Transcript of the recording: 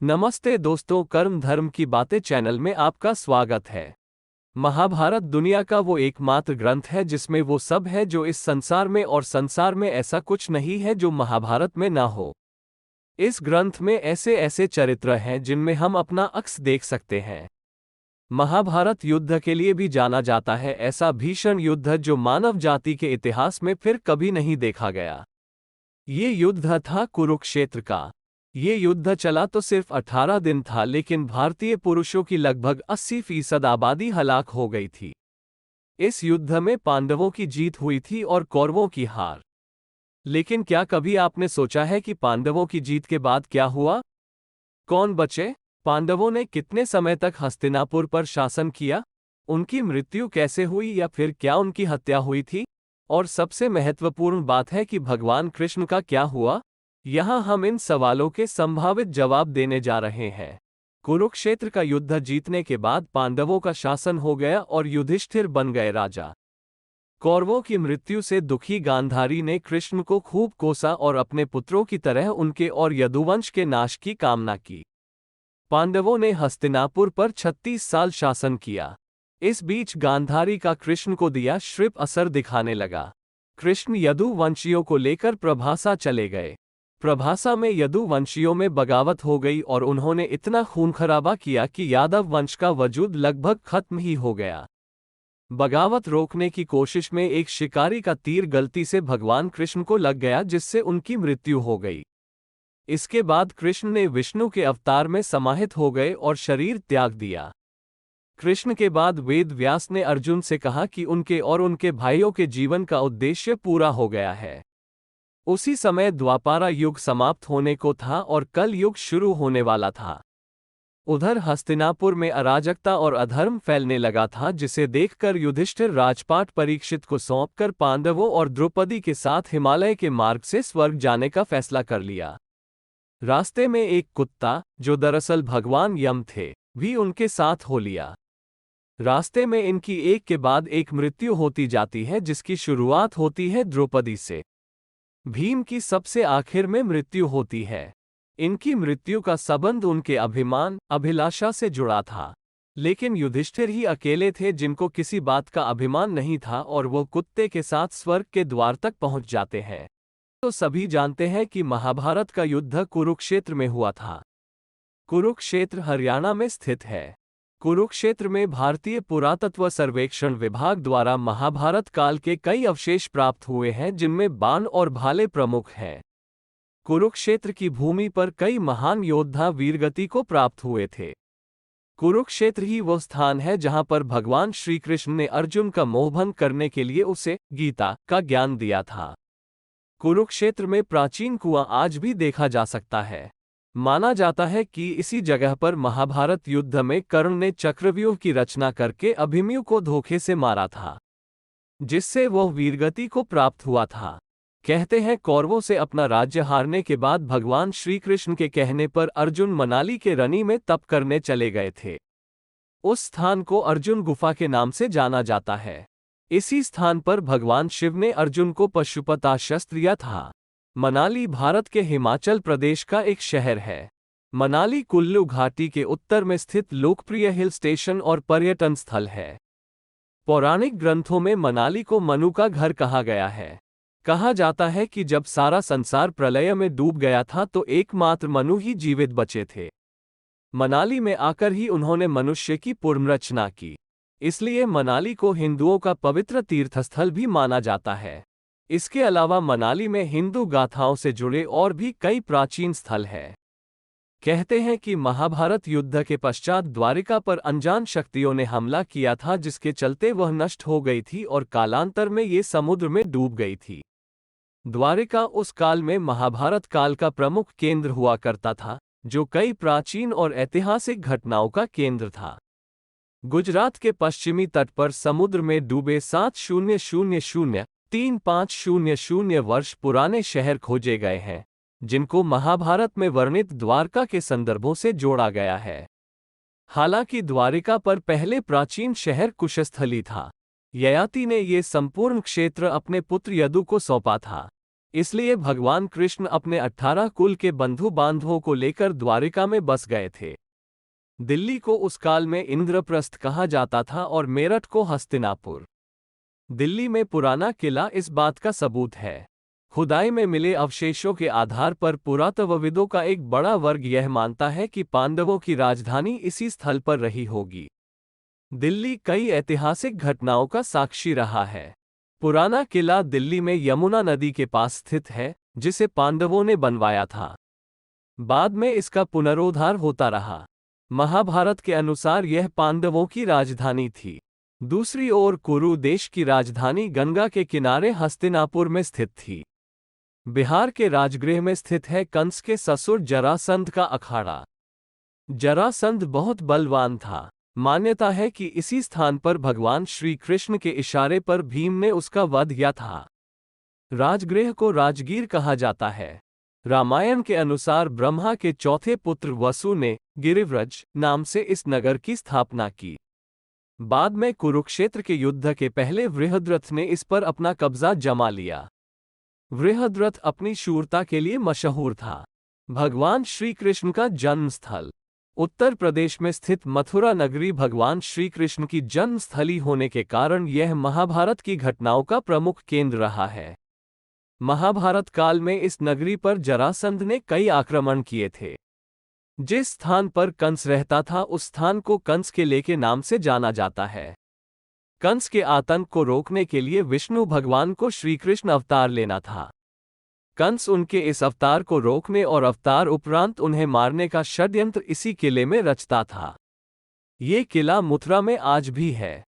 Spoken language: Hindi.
नमस्ते दोस्तों, कर्म धर्म की बातें चैनल में आपका स्वागत है। महाभारत दुनिया का वो एकमात्र ग्रंथ है जिसमें वो सब है जो इस संसार में, और संसार में ऐसा कुछ नहीं है जो महाभारत में ना हो। इस ग्रंथ में ऐसे ऐसे चरित्र हैं जिनमें हम अपना अक्स देख सकते हैं। महाभारत युद्ध के लिए भी जाना जाता है, ऐसा भीषण युद्ध जो मानव जाति के इतिहास में फिर कभी नहीं देखा गया। ये युद्ध था कुरुक्षेत्र का। ये युद्ध चला तो सिर्फ 18 दिन था, लेकिन भारतीय पुरुषों की लगभग 80% आबादी हलाक हो गई थी। इस युद्ध में पांडवों की जीत हुई थी और कौरवों की हार। लेकिन क्या कभी आपने सोचा है कि पांडवों की जीत के बाद क्या हुआ? कौन बचे? पांडवों ने कितने समय तक हस्तिनापुर पर शासन किया? उनकी मृत्यु कैसे हुई, या फिर क्या उनकी हत्या हुई थी? और सबसे महत्वपूर्ण बात है कि भगवान कृष्ण का क्या हुआ? यहाँ हम इन सवालों के संभावित जवाब देने जा रहे हैं। कुरुक्षेत्र का युद्ध जीतने के बाद पांडवों का शासन हो गया और युधिष्ठिर बन गए राजा। कौरवों की मृत्यु से दुखी गांधारी ने कृष्ण को खूब कोसा और अपने पुत्रों की तरह उनके और यदुवंश के नाश की कामना की। पांडवों ने हस्तिनापुर पर 36 साल शासन किया। इस बीच गांधारी का कृष्ण को दिया श्रिप असर दिखाने लगा। कृष्ण यदुवंशियों को लेकर प्रभासा चले गए। प्रभासा में यदुवंशियों में बगावत हो गई और उन्होंने इतना खून खराबा किया कि यादव वंश का वजूद लगभग खत्म ही हो गया। बगावत रोकने की कोशिश में एक शिकारी का तीर गलती से भगवान कृष्ण को लग गया, जिससे उनकी मृत्यु हो गई। इसके बाद कृष्ण ने विष्णु के अवतार में समाहित हो गए और शरीर त्याग दिया। कृष्ण के बाद वेद व्यास ने अर्जुन से कहा कि उनके और उनके भाइयों के जीवन का उद्देश्य पूरा हो गया है। उसी समय द्वापारा युग समाप्त होने को था और कल युग शुरू होने वाला था। उधर हस्तिनापुर में अराजकता और अधर्म फैलने लगा था, जिसे देखकर युधिष्ठिर राजपाट परीक्षित को सौंपकर पांडवों और द्रौपदी के साथ हिमालय के मार्ग से स्वर्ग जाने का फैसला कर लिया। रास्ते में एक कुत्ता, जो दरअसल भगवान यम थे, भी उनके साथ हो लिया। रास्ते में इनकी एक के बाद एक मृत्यु होती जाती है, जिसकी शुरुआत होती है द्रौपदी से। भीम की सबसे आखिर में मृत्यु होती है। इनकी मृत्यु का संबंध उनके अभिमान, अभिलाषा से जुड़ा था। लेकिन युधिष्ठिर ही अकेले थे जिनको किसी बात का अभिमान नहीं था, और वो कुत्ते के साथ स्वर्ग के द्वार तक पहुंच जाते हैं। तो सभी जानते हैं कि महाभारत का युद्ध कुरुक्षेत्र में हुआ था। कुरुक्षेत्र हरियाणा में स्थित है। कुरुक्षेत्र में भारतीय पुरातत्व सर्वेक्षण विभाग द्वारा महाभारत काल के कई अवशेष प्राप्त हुए हैं, जिनमें बाण और भाले प्रमुख हैं। कुरुक्षेत्र की भूमि पर कई महान योद्धा वीरगति को प्राप्त हुए थे। कुरुक्षेत्र ही वो स्थान है जहां पर भगवान श्री कृष्ण ने अर्जुन का मोहभंग करने के लिए उसे गीता का ज्ञान दिया था। कुरुक्षेत्र में प्राचीन कुआं आज भी देखा जा सकता है। माना जाता है कि इसी जगह पर महाभारत युद्ध में कर्ण ने चक्रव्यूह की रचना करके अभिमन्यु को धोखे से मारा था, जिससे वह वीरगति को प्राप्त हुआ था। कहते हैं कौरवों से अपना राज्य हारने के बाद भगवान श्री कृष्ण के कहने पर अर्जुन मनाली के रनी में तप करने चले गए थे। उस स्थान को अर्जुन गुफा के नाम से जाना जाता है। इसी स्थान पर भगवान शिव ने अर्जुन को पशुपतास्त्र दिया था। मनाली भारत के हिमाचल प्रदेश का एक शहर है। मनाली कुल्लू घाटी के उत्तर में स्थित लोकप्रिय हिल स्टेशन और पर्यटन स्थल है। पौराणिक ग्रंथों में मनाली को मनु का घर कहा गया है। कहा जाता है कि जब सारा संसार प्रलय में डूब गया था तो एकमात्र मनु ही जीवित बचे थे। मनाली में आकर ही उन्होंने मनुष्य की पुनर्रचना की। इसलिए मनाली को हिंदुओं का पवित्र तीर्थस्थल भी माना जाता है। इसके अलावा मनाली में हिंदू गाथाओं से जुड़े और भी कई प्राचीन स्थल हैं। कहते हैं कि महाभारत युद्ध के पश्चात द्वारिका पर अनजान शक्तियों ने हमला किया था, जिसके चलते वह नष्ट हो गई थी और कालांतर में ये समुद्र में डूब गई थी। द्वारिका उस काल में महाभारत काल का प्रमुख केंद्र हुआ करता था, जो कई प्राचीन और ऐतिहासिक घटनाओं का केंद्र था। गुजरात के पश्चिमी तट पर समुद्र में डूबे 7000-3500 वर्ष पुराने शहर खोजे गए हैं, जिनको महाभारत में वर्णित द्वारका के संदर्भों से जोड़ा गया है। हालांकि द्वारिका पर पहले प्राचीन शहर कुशस्थली था। ययाति ने ये संपूर्ण क्षेत्र अपने पुत्र यदु को सौंपा था। इसलिए भगवान कृष्ण अपने 18 कुल के बंधु बांधवों को लेकर द्वारिका में बस गए थे। दिल्ली को उस काल में इंद्रप्रस्थ कहा जाता था और मेरठ को हस्तिनापुर। दिल्ली में पुराना किला इस बात का सबूत है। खुदाई में मिले अवशेषों के आधार पर पुरातत्वविदों का एक बड़ा वर्ग यह मानता है कि पांडवों की राजधानी इसी स्थल पर रही होगी। दिल्ली कई ऐतिहासिक घटनाओं का साक्षी रहा है। पुराना किला दिल्ली में यमुना नदी के पास स्थित है, जिसे पांडवों ने बनवाया था। बाद में इसका पुनरोद्धार होता रहा। महाभारत के अनुसार यह पांडवों की राजधानी थी। दूसरी ओर कुरु देश की राजधानी गंगा के किनारे हस्तिनापुर में स्थित थी। बिहार के राजगृह में स्थित है कंस के ससुर जरासंध का अखाड़ा। जरासंध बहुत बलवान था। मान्यता है कि इसी स्थान पर भगवान श्री कृष्ण के इशारे पर भीम ने उसका वध किया था। राजगृह को राजगीर कहा जाता है। रामायण के अनुसार ब्रह्मा के चौथे पुत्र वसु ने गिरिव्रज नाम से इस नगर की स्थापना की। बाद में कुरुक्षेत्र के युद्ध के पहले वृहद्रथ ने इस पर अपना कब्जा जमा लिया। वृहद्रथ अपनी शूरता के लिए मशहूर था। भगवान श्री कृष्ण का जन्म स्थल उत्तर प्रदेश में स्थित मथुरा नगरी भगवान श्री कृष्ण की जन्मस्थली होने के कारण यह महाभारत की घटनाओं का प्रमुख केंद्र रहा है। महाभारत काल में इस नगरी पर जरासंध ने कई आक्रमण किए थे। जिस स्थान पर कंस रहता था उस स्थान को कंस किले के नाम से जाना जाता है। कंस के आतंक को रोकने के लिए विष्णु भगवान को श्रीकृष्ण अवतार लेना था। कंस उनके इस अवतार को रोकने और अवतार उपरांत उन्हें मारने का षड्यंत्र इसी किले में रचता था। ये किला मथुरा में आज भी है।